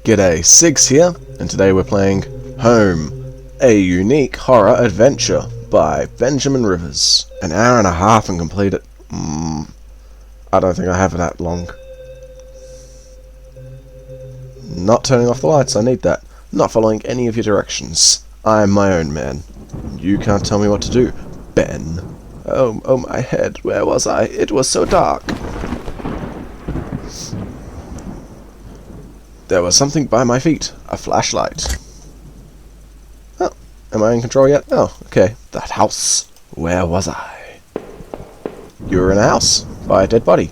G'day, SiGGz here, and today we're playing Home, a unique horror adventure by Benjamin Rivers. An hour and a half and complete it. I don't think I have that long. Not turning off the lights, I need that. Not following any of your directions. I am my own man. You can't tell me what to do, Ben. Oh my head, where was I? It was so dark. There was something by my feet. A flashlight. Oh, am I in control yet? Oh, okay. That house. Where was I? You were in a house. By a dead body.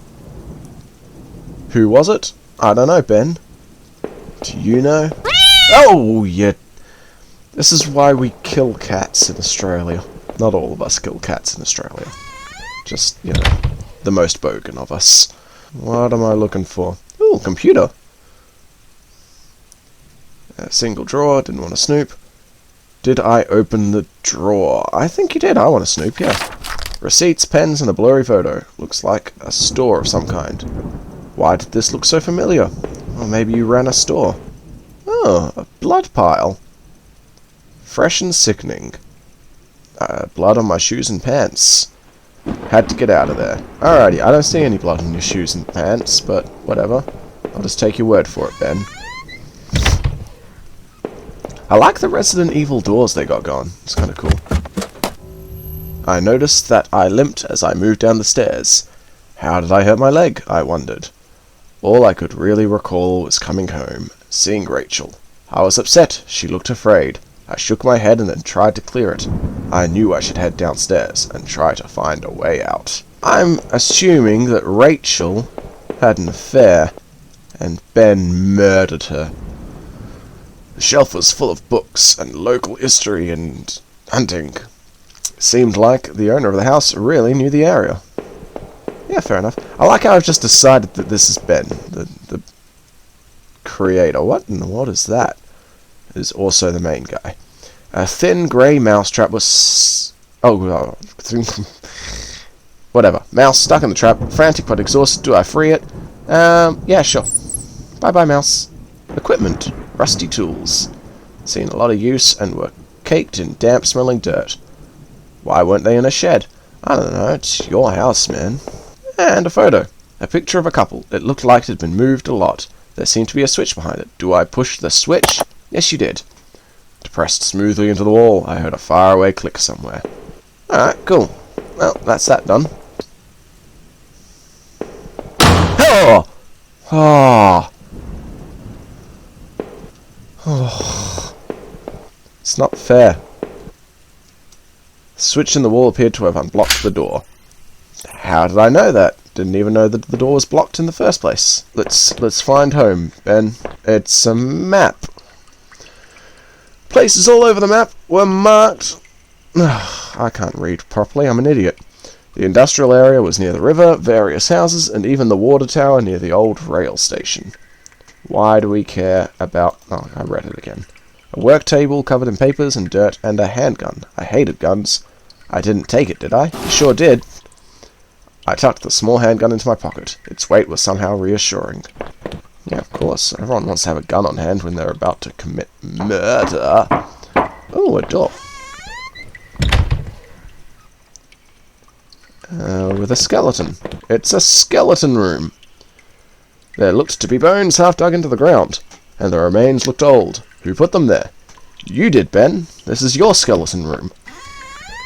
Who was it? I don't know, Ben. Do you know? Oh, yeah. This is why we kill cats in Australia. Not all of us kill cats in Australia. Just, you know, the most bogan of us. What am I looking for? Ooh, computer. A single drawer, didn't want to snoop. Did I open the drawer? I think you did. I want to snoop, yeah. Receipts, pens, and a blurry photo. Looks like a store of some kind. Why did this look so familiar? Or maybe you ran a store. Oh, a blood pile. Fresh and sickening. Blood on my shoes and pants. Had to get out of there. Alrighty, I don't see any blood on your shoes and pants, but whatever. I'll just take your word for it, Ben. I like the Resident Evil doors they got going. It's kind of cool. I noticed that I limped as I moved down the stairs. How did I hurt my leg? I wondered. All I could really recall was coming home, seeing Rachel. I was upset. She looked afraid. I shook my head and then tried to clear it. I knew I should head downstairs and try to find a way out. I'm assuming that Rachel had an affair and Ben murdered her. The shelf was full of books and local history and hunting. Seemed like the owner of the house really knew the area. Yeah, fair enough. I like how I've just decided that this is Ben, the creator. What is that? Is also the main guy. A thin grey mousetrap was... whatever. Mouse stuck in the trap. Frantic but exhausted. Do I free it? Yeah, sure. Bye-bye, mouse. Equipment. Rusty tools. Seen a lot of use and were caked in damp-smelling dirt. Why weren't they in a shed? I don't know. It's your house, man. And a photo. A picture of a couple. It looked like it had been moved a lot. There seemed to be a switch behind it. Do I push the switch? Yes, you did. Depressed smoothly into the wall. I heard a faraway click somewhere. Alright, cool. Well, that's that done. Oh! Oh! Oh. It's not fair. The switch in the wall appeared to have unblocked the door. How did I know that? Didn't even know that the door was blocked in the first place. Let's find home, Ben. It's a map. Places all over the map were marked. I can't read properly, I'm an idiot. The industrial area was near the river, various houses, and even the water tower near the old rail station. Why do we care about... Oh, I read it again. A work table covered in papers and dirt, and a handgun. I hated guns. I didn't take it, did I? You sure did. I tucked the small handgun into my pocket. Its weight was somehow reassuring. Yeah, of course. Everyone wants to have a gun on hand when they're about to commit murder. Oh, a door. With a skeleton. It's a skeleton room. There looked to be bones half dug into the ground, and the remains looked old. Who put them there? You did, Ben. This is your skeleton room.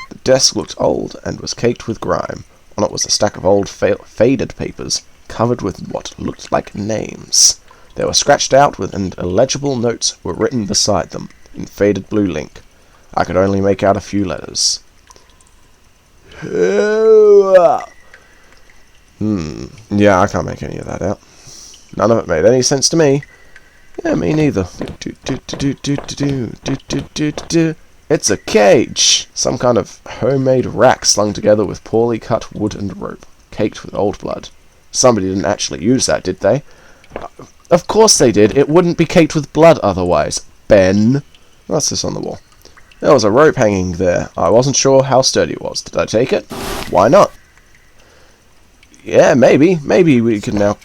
The desk looked old and was caked with grime. On it was a stack of old faded papers, covered with what looked like names. They were scratched out and illegible notes were written beside them, in faded blue ink. I could only make out a few letters. Yeah, I can't make any of that out. None of it made any sense to me. Yeah, me neither. It's a cage! Some kind of homemade rack slung together with poorly cut wood and rope, caked with old blood. Somebody didn't actually use that, did they? Of course they did. It wouldn't be caked with blood otherwise. Ben. What's this on the wall? There was a rope hanging there. I wasn't sure how sturdy it was. Did I take it? Why not? Yeah, maybe. Maybe we can now...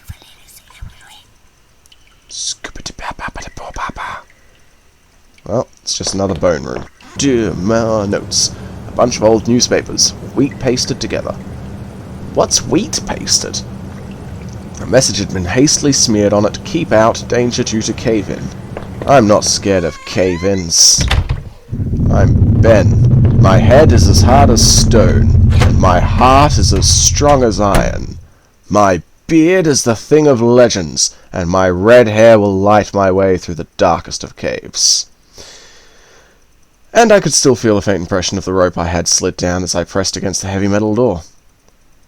Well, it's just another bone room. Dear more notes. A bunch of old newspapers, wheat pasted together. What's wheat pasted? A message had been hastily smeared on it. Keep out, danger due to cave-in. I'm not scared of cave-ins. I'm Ben. My head is as hard as stone, and my heart is as strong as iron. My beard is the thing of legends, and my red hair will light my way through the darkest of caves. And I could still feel a faint impression of the rope I had slid down as I pressed against the heavy metal door.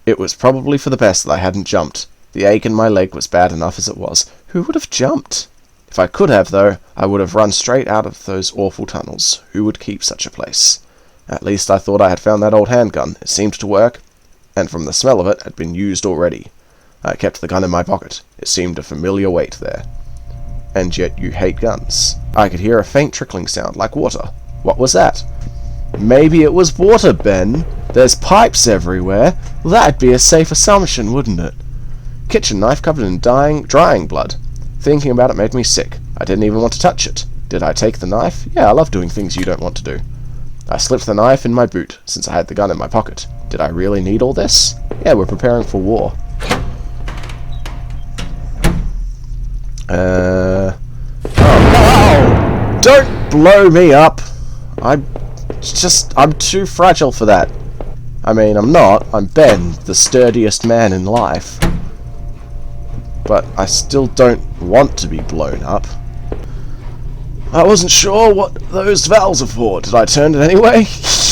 It was probably for the best that I hadn't jumped. The ache in my leg was bad enough as it was. Who would have jumped? If I could have, though, I would have run straight out of those awful tunnels. Who would keep such a place? At least I thought I had found that old handgun. It seemed to work, and from the smell of it, had been used already. I kept the gun in my pocket. It seemed a familiar weight there. And yet you hate guns. I could hear a faint trickling sound, like water. What was that? Maybe it was water, Ben. There's pipes everywhere. Well, that'd be a safe assumption, wouldn't it? Kitchen knife covered in drying blood. Thinking about it made me sick. I didn't even want to touch it. Did I take the knife? Yeah, I love doing things you don't want to do. I slipped the knife in my boot, since I had the gun in my pocket. Did I really need all this? Yeah, we're preparing for war. Oh, no! Don't blow me up! I'm too fragile for that. I mean, I'm not. I'm Ben, the sturdiest man in life. But I still don't want to be blown up. I wasn't sure what those valves are for. Did I turn it anyway?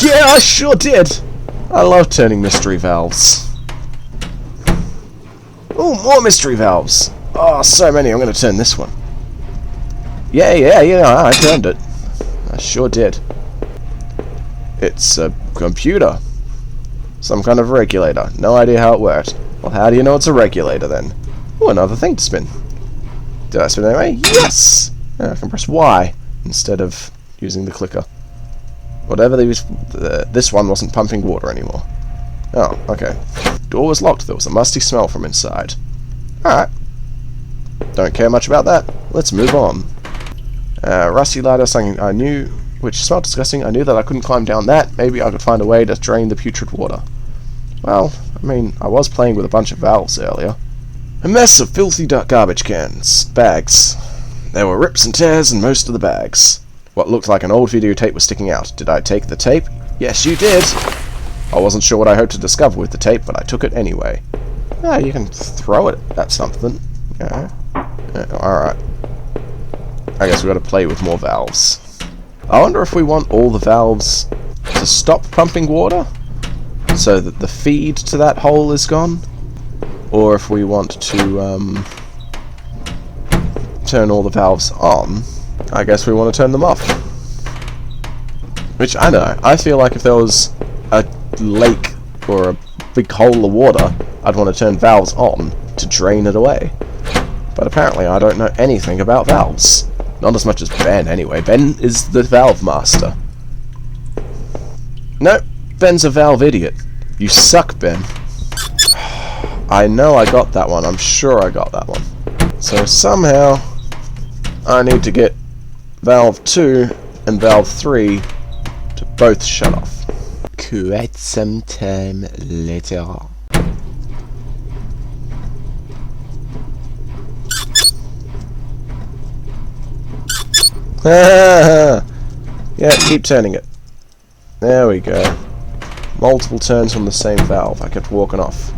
Yeah, I sure did! I love turning mystery valves. Oh, more mystery valves! Oh, so many. I'm going to turn this one. Yeah, I turned it. I sure did. It's a computer. Some kind of regulator. No idea how it worked. Well, how do you know it's a regulator then? Oh, another thing to spin. Did I spin anyway? Yes! I can press Y instead of using the clicker. Whatever they used, this one wasn't pumping water anymore. Oh, okay. Door was locked. There was a musty smell from inside. Alright. Don't care much about that. Let's move on. Rusty ladder, something I knew, which smelled disgusting. I knew that I couldn't climb down that. Maybe I could find a way to drain the putrid water. Well, I mean, I was playing with a bunch of valves earlier. A mess of filthy garbage cans. Bags. There were rips and tears in most of the bags. What looked like an old videotape was sticking out. Did I take the tape? Yes, you did! I wasn't sure what I hoped to discover with the tape, but I took it anyway. Ah, you can throw it at something. Yeah. Alright. I guess we've got to play with more valves. I wonder if we want all the valves to stop pumping water, so that the feed to that hole is gone, or if we want to turn all the valves on. I guess we want to turn them off. Which, I don't know, I feel like if there was a lake or a big hole of water, I'd want to turn valves on to drain it away. But apparently I don't know anything about valves. Not as much as Ben, anyway. Ben is the valve master. No, Ben's a valve idiot. You suck, Ben. I know I got that one. I'm sure I got that one. So somehow I need to get valve 2 and valve 3 to both shut off. Quite some time later. Yeah, keep turning it. There we go. Multiple turns on the same valve. I kept walking off.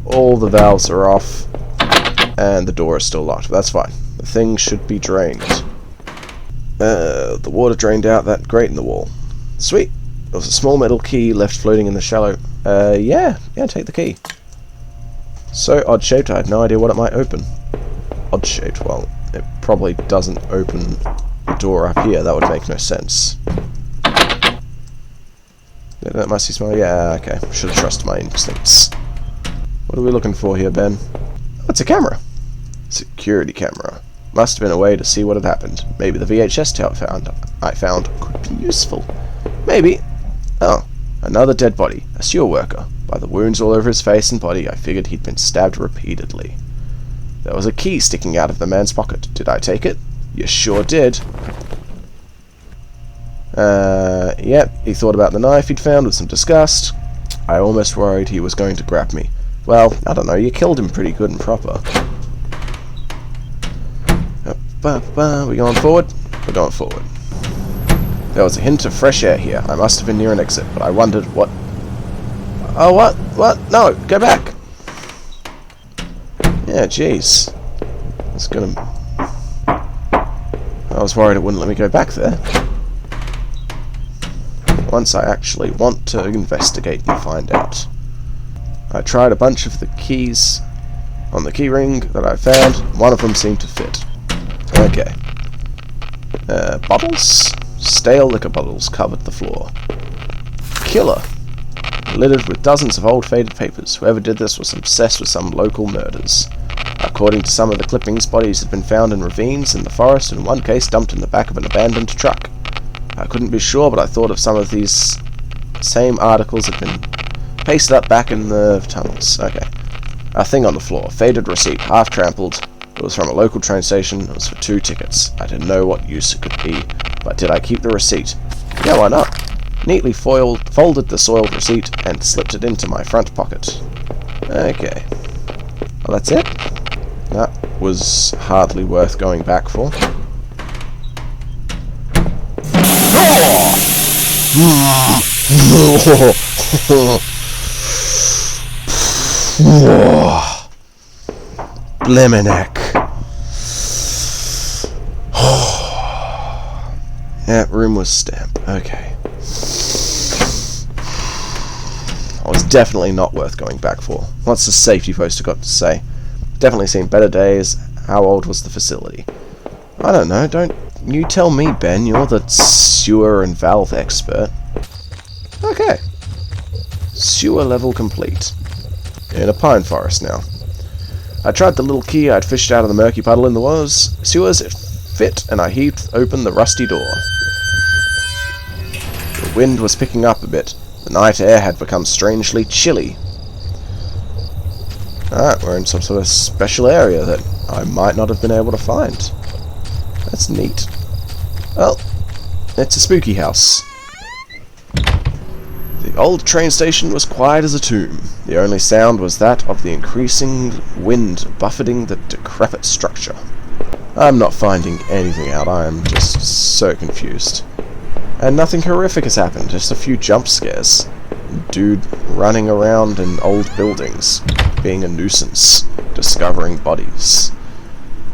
All the valves are off, and the door is still locked. But that's fine. The thing should be drained. The water drained out that grate in the wall. Sweet. There was a small metal key left floating in the shallow. Yeah, take the key. So odd-shaped, I had no idea what it might open. Odd-shaped, well, it probably doesn't open the door up here. That would make no sense. That musty smell? Yeah, okay. Should have trusted my instincts. What are we looking for here, Ben? Oh, it's a camera. Security camera. Must have been a way to see what had happened. Maybe the VHS tape I found could be useful. Maybe. Oh, another dead body. A steel worker. By the wounds all over his face and body, I figured he'd been stabbed repeatedly. There was a key sticking out of the man's pocket. Did I take it? You sure did. Yep, he thought about the knife he'd found with some disgust. I almost worried he was going to grab me. Well, I don't know, you killed him pretty good and proper. We going forward? We're going forward. There was a hint of fresh air here. I must have been near an exit, but I wondered what... Oh, what? What? No, go back! Yeah, jeez. It's gonna... I was worried it wouldn't let me go back there. Once I actually want to investigate and find out. I tried a bunch of the keys on the key ring that I found. One of them seemed to fit. Okay. Bottles? Stale liquor bottles covered the floor. Killer. Littered with dozens of old faded papers. Whoever did this was obsessed with some local murders. According to some of the clippings, bodies had been found in ravines in the forest, and in one case dumped in the back of an abandoned truck. I couldn't be sure, but I thought of some of these same articles had been pasted up back in the tunnels. Okay. A thing on the floor. Faded receipt. Half trampled. It was from a local train station. It was for 2 tickets. I didn't know what use it could be, but did I keep the receipt? Yeah, why not? Neatly folded the soiled receipt and slipped it into my front pocket. Okay. Well, that's it. That was hardly worth going back for. Bliminek. Yeah, room was stamped. Okay. It was definitely not worth going back for. What's the safety poster got to say? Definitely seen better days. How old was the facility? I don't know. Don't you tell me, Ben. You're the sewer and valve expert. Okay. Sewer level complete. In a pine forest now. I tried the little key I'd fished out of the murky puddle in the sewers. It fit, and I heaved open the rusty door. The wind was picking up a bit. The night air had become strangely chilly. Alright, we're in some sort of special area that I might not have been able to find. That's neat. Well, it's a spooky house. The old train station was quiet as a tomb. The only sound was that of the increasing wind buffeting the decrepit structure. I'm not finding anything out. I am just so confused. And nothing horrific has happened, just a few jump scares. Dude running around in old buildings, being a nuisance, discovering bodies.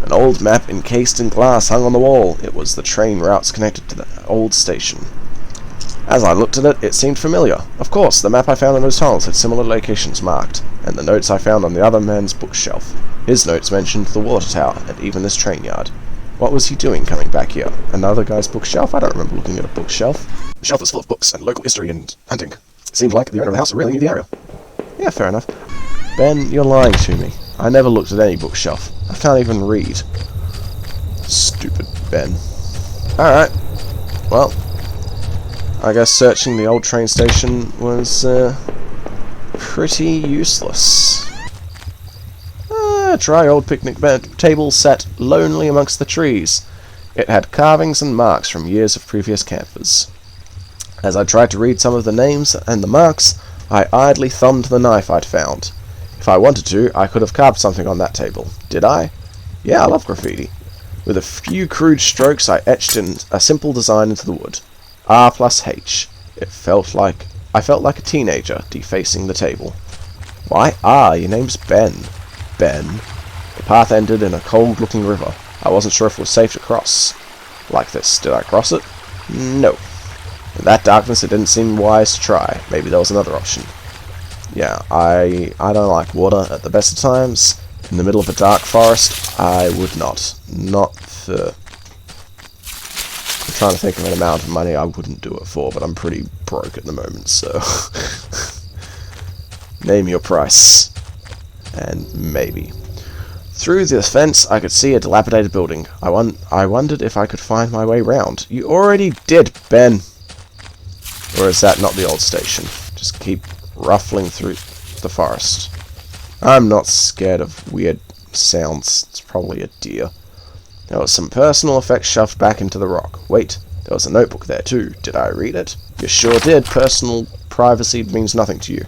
An old map encased in glass hung on the wall. It was the train routes connected to the old station. As I looked at it, it seemed familiar. Of course, the map I found in those tunnels had similar locations marked, and the notes I found on the other man's bookshelf. His notes mentioned the water tower, and even this train yard. What was he doing coming back here? Another guy's bookshelf? I don't remember looking at a bookshelf. The shelf was full of books and local history and hunting. It seemed like the owner of the house really knew the area. Yeah, fair enough. Ben, you're lying to me. I never looked at any bookshelf. I can't even read. Stupid Ben. Alright. Well, I guess searching the old train station was, pretty useless. A dry old picnic table sat lonely amongst the trees. It had carvings and marks from years of previous campers. As I tried to read some of the names and the marks, I idly thumbed the knife I'd found. If I wanted to, I could have carved something on that table. Did I? Yeah, I love graffiti. With a few crude strokes, I etched in a simple design into the wood. R plus H. I felt like a teenager defacing the table. Why R? Your name's Ben. Ben. The path ended in a cold-looking river. I wasn't sure if it was safe to cross. Like this. Did I cross it? No. In that darkness, it didn't seem wise to try. Maybe there was another option. Yeah, I don't like water at the best of times. In the middle of a dark forest, I would not. Not for... I'm trying to think of an amount of money I wouldn't do it for, but I'm pretty broke at the moment, so... Name your price. And maybe. Through the fence, I could see a dilapidated building. I wondered if I could find my way round. You already did, Ben! Or is that not the old station? Just keep ruffling through the forest. I'm not scared of weird sounds. It's probably a deer. There was some personal effects shoved back into the rock. Wait, There was a notebook there too. Did I read it? You sure did. Personal privacy means nothing to you.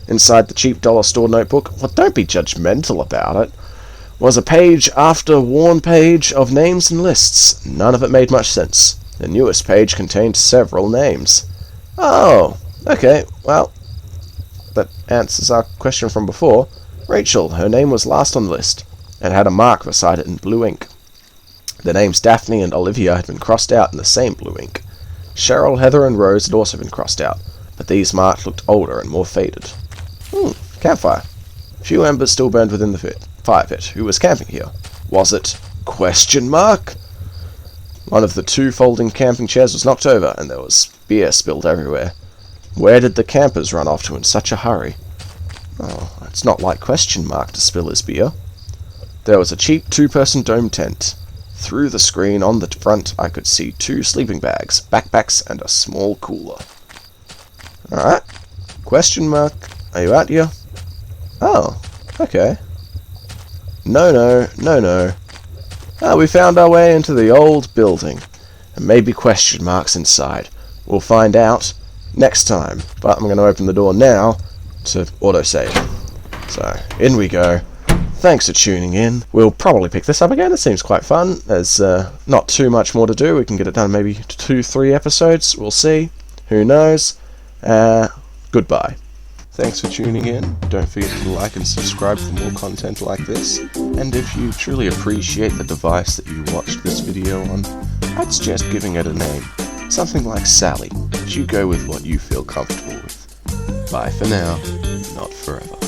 Inside the cheap dollar store notebook, well, don't be judgmental about it, was a page after worn page of names and lists. None of it made much sense. The newest page contained several names. Oh, okay, well, that answers our question from before. Rachel, her name was last on the list, and had a mark beside it in blue ink. The names Daphne and Olivia had been crossed out in the same blue ink. Cheryl, Heather, and Rose had also been crossed out, but these marks looked older and more faded. Campfire. Few embers still burned within the fire pit. Who was camping here? Was it? Question mark? One of the 2 folding camping chairs was knocked over, and there was beer spilled everywhere. Where did the campers run off to in such a hurry? Oh, it's not like question mark to spill his beer. There was a cheap 2-person dome tent. Through the screen on the front, I could see 2 sleeping bags, backpacks, and a small cooler. Alright. Question mark. Are you out here? Oh, okay. No. We found our way into the old building. And maybe question marks inside. We'll find out next time. But I'm going to open the door now to autosave. So, in we go. Thanks for tuning in. We'll probably pick this up again. It seems quite fun. There's not too much more to do. We can get it done maybe 2-3 episodes. We'll see. Who knows? Goodbye. Thanks for tuning in. Don't forget to like and subscribe for more content like this. And if you truly appreciate the device that you watched this video on, I'd suggest giving it a name. Something like Sally. You go with what you feel comfortable with. Bye for now. Not forever.